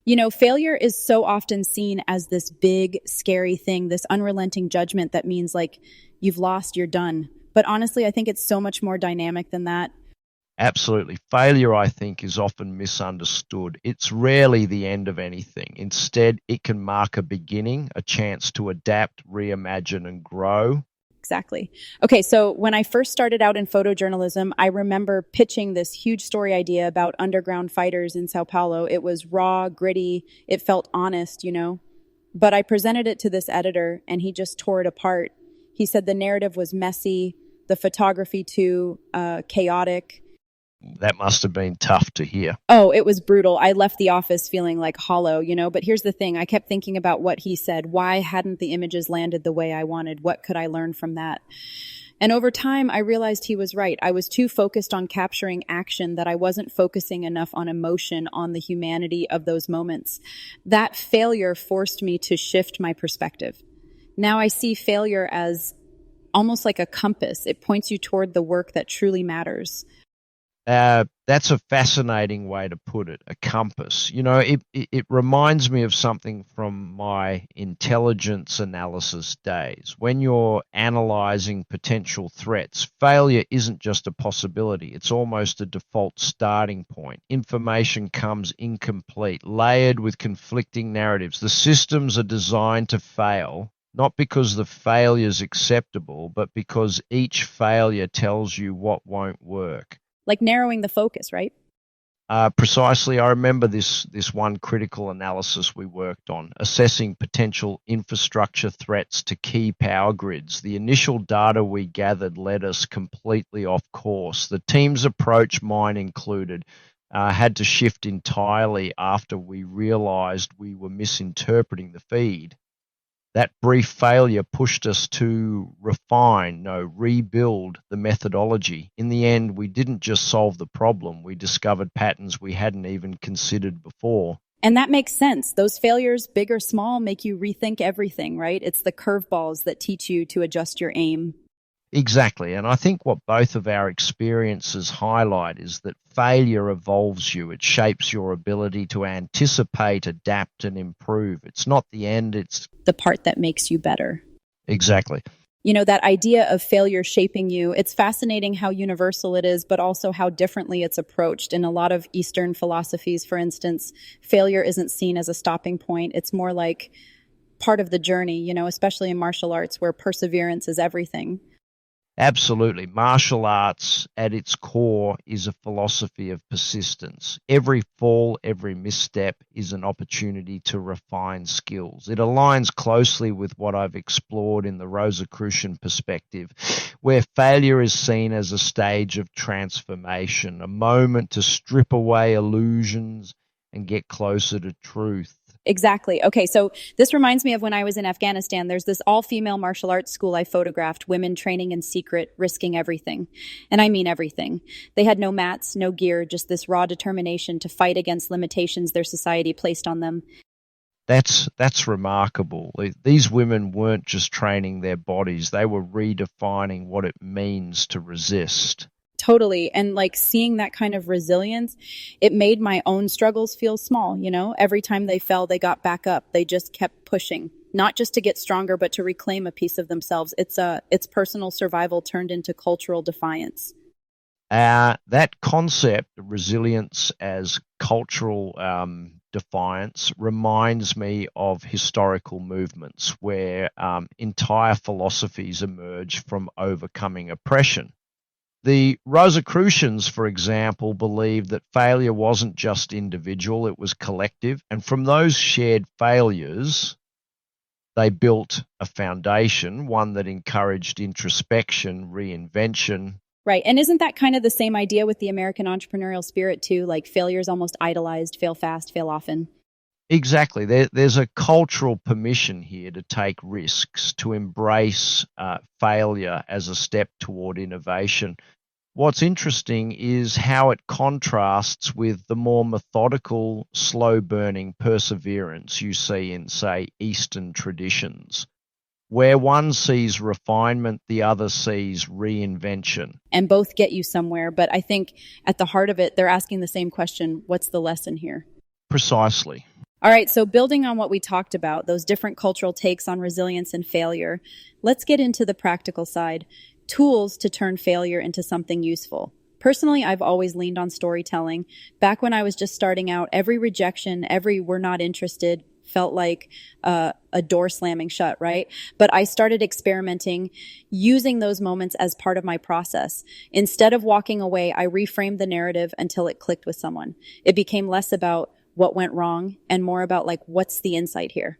You know, failure is so often seen as this big, scary thing, this unrelenting judgment that means like you've lost, you're done. But honestly, I think it's so much more dynamic than that. Absolutely. Failure, I think, is often misunderstood. It's rarely the end of anything. Instead, it can mark a beginning, a chance to adapt, reimagine, and grow. Exactly. Okay, so when I first started out in photojournalism, I remember pitching this huge story idea about underground fighters in Sao Paulo. It was raw, gritty, it felt honest, you know. But I presented it to this editor and he just tore it apart. He said the narrative was messy, the photography too chaotic. That must have been tough to hear. Oh, it was brutal. I left the office feeling like hollow, you know, but here's the thing. I kept thinking about what he said. Why hadn't the images landed the way I wanted? What could I learn from that? And over time, I realized he was right. I was too focused on capturing action that I wasn't focusing enough on emotion, on the humanity of those moments. That failure forced me to shift my perspective. Now I see failure as almost like a compass. It points you toward the work that truly matters. That's a fascinating way to put it, a compass. You know, it reminds me of something from my intelligence analysis days. When you're analyzing potential threats, failure isn't just a possibility, it's almost a default starting point. Information comes incomplete, layered with conflicting narratives. The systems are designed to fail, not because the failure is acceptable, but because each failure tells you what won't work. Like narrowing the focus, right? Precisely. I remember this one critical analysis we worked on, assessing potential infrastructure threats to key power grids. The initial data we gathered led us completely off course. The team's approach, mine included, had to shift entirely after we realized we were misinterpreting the feed. That brief failure pushed us to rebuild the methodology. In the end, we didn't just solve the problem, we discovered patterns we hadn't even considered before. And that makes sense. Those failures, big or small, make you rethink everything, right? It's the curveballs that teach you to adjust your aim. Exactly. And I think what both of our experiences highlight is that failure evolves you. It shapes your ability to anticipate, adapt, and improve. It's not the end, it's the part that makes you better. Exactly. You know, that idea of failure shaping you, it's fascinating how universal it is, but also how differently it's approached. In a lot of Eastern philosophies, for instance, failure isn't seen as a stopping point. It's more like part of the journey, you know, especially in martial arts where perseverance is everything. Absolutely. Martial arts at its core is a philosophy of persistence. Every fall, every misstep is an opportunity to refine skills. It aligns closely with what I've explored in the Rosicrucian perspective, where failure is seen as a stage of transformation, a moment to strip away illusions and get closer to truth. Exactly. Okay, so this reminds me of when I was in Afghanistan. There's this all-female martial arts school I photographed, women training in secret, risking everything. And I mean everything. They had no mats, no gear, just this raw determination to fight against limitations their society placed on them. That's remarkable. These women weren't just training their bodies, they were redefining what it means to resist. Totally. And like seeing that kind of resilience, it made my own struggles feel small, you know? Every time they fell, they got back up. They just kept pushing, not just to get stronger, but to reclaim a piece of themselves. It's personal survival turned into cultural defiance. That concept, resilience as cultural defiance, reminds me of historical movements where entire philosophies emerge from overcoming oppression. The Rosicrucians, for example, believed that failure wasn't just individual, it was collective. And from those shared failures, they built a foundation, one that encouraged introspection, reinvention. Right. And isn't that kind of the same idea with the American entrepreneurial spirit too? Like failure is almost idolized, fail fast, fail often. Exactly. There's a cultural permission here to take risks, to embrace failure as a step toward innovation. What's interesting is how it contrasts with the more methodical, slow-burning perseverance you see in, say, Eastern traditions, where one sees refinement, the other sees reinvention. And both get you somewhere, but I think at the heart of it, they're asking the same question, what's the lesson here? Precisely. All right, so building on what we talked about, those different cultural takes on resilience and failure, let's get into the practical side. Tools to turn failure into something useful. Personally, I've always leaned on storytelling. Back when I was just starting out, every rejection, every we're not interested felt like a door slamming shut, right? But I started experimenting, using those moments as part of my process. Instead of walking away, I reframed the narrative until it clicked with someone. It became less about what went wrong and more about like, what's the insight here?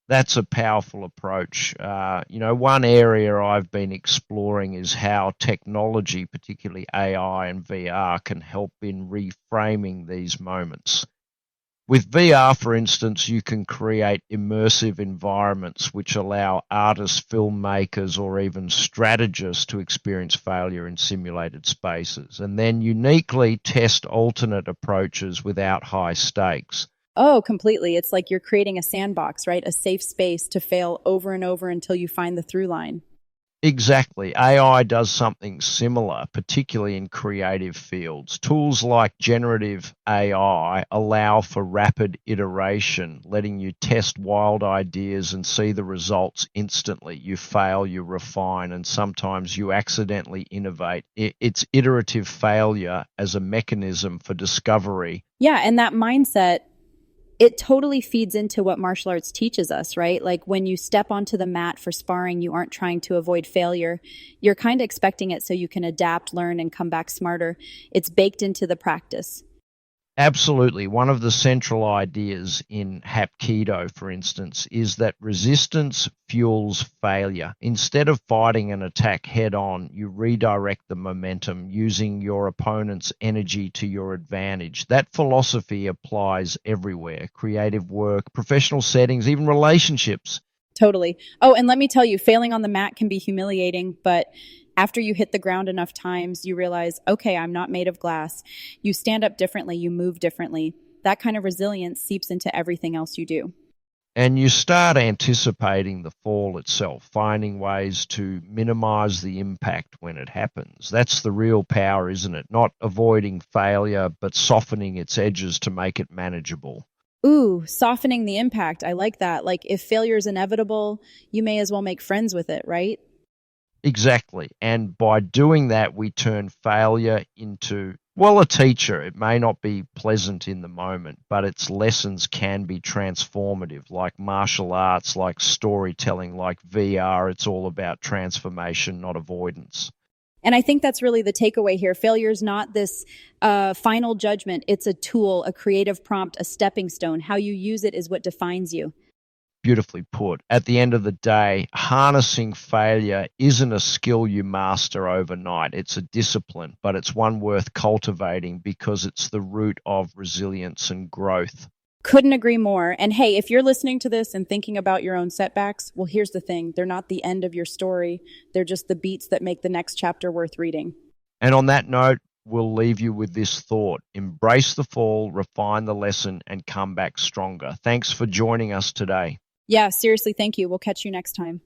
That's a powerful approach. One area I've been exploring is how technology, particularly AI and VR, can help in reframing these moments. With VR, for instance, you can create immersive environments which allow artists, filmmakers, or even strategists to experience failure in simulated spaces, and then uniquely test alternate approaches without high stakes. Oh, completely. It's like you're creating a sandbox, right? A safe space to fail over and over until you find the through line. Exactly. AI does something similar, particularly in creative fields. Tools like generative AI allow for rapid iteration, letting you test wild ideas and see the results instantly. You fail, you refine, and sometimes you accidentally innovate. It's iterative failure as a mechanism for discovery. Yeah, and that mindset, it totally feeds into what martial arts teaches us, right? Like when you step onto the mat for sparring, you aren't trying to avoid failure. You're kind of expecting it so you can adapt, learn, and come back smarter. It's baked into the practice. Absolutely. One of the central ideas in Hapkido, for instance, is that resistance fuels failure. Instead of fighting an attack head on, you redirect the momentum using your opponent's energy to your advantage. That philosophy applies everywhere: creative work, professional settings, even relationships. Totally. Oh, and let me tell you, failing on the mat can be humiliating, but after you hit the ground enough times, you realize, okay, I'm not made of glass. You stand up differently, you move differently. That kind of resilience seeps into everything else you do. And you start anticipating the fall itself, finding ways to minimize the impact when it happens. That's the real power, isn't it? Not avoiding failure, but softening its edges to make it manageable. Ooh, softening the impact. I like that. Like if failure is inevitable, you may as well make friends with it, right? Exactly. And by doing that, we turn failure into, well, a teacher. It may not be pleasant in the moment, but its lessons can be transformative, like martial arts, like storytelling, like VR. It's all about transformation, not avoidance. And I think that's really the takeaway here. Failure is not this final judgment. It's a tool, a creative prompt, a stepping stone. How you use it is what defines you. Beautifully put. At the end of the day, harnessing failure isn't a skill you master overnight. It's a discipline, but it's one worth cultivating because it's the root of resilience and growth. Couldn't agree more. And hey, if you're listening to this and thinking about your own setbacks, well, here's the thing. They're not the end of your story. They're just the beats that make the next chapter worth reading. And on that note, we'll leave you with this thought: embrace the fall, refine the lesson, and come back stronger. Thanks for joining us today. Yeah, seriously, thank you. We'll catch you next time.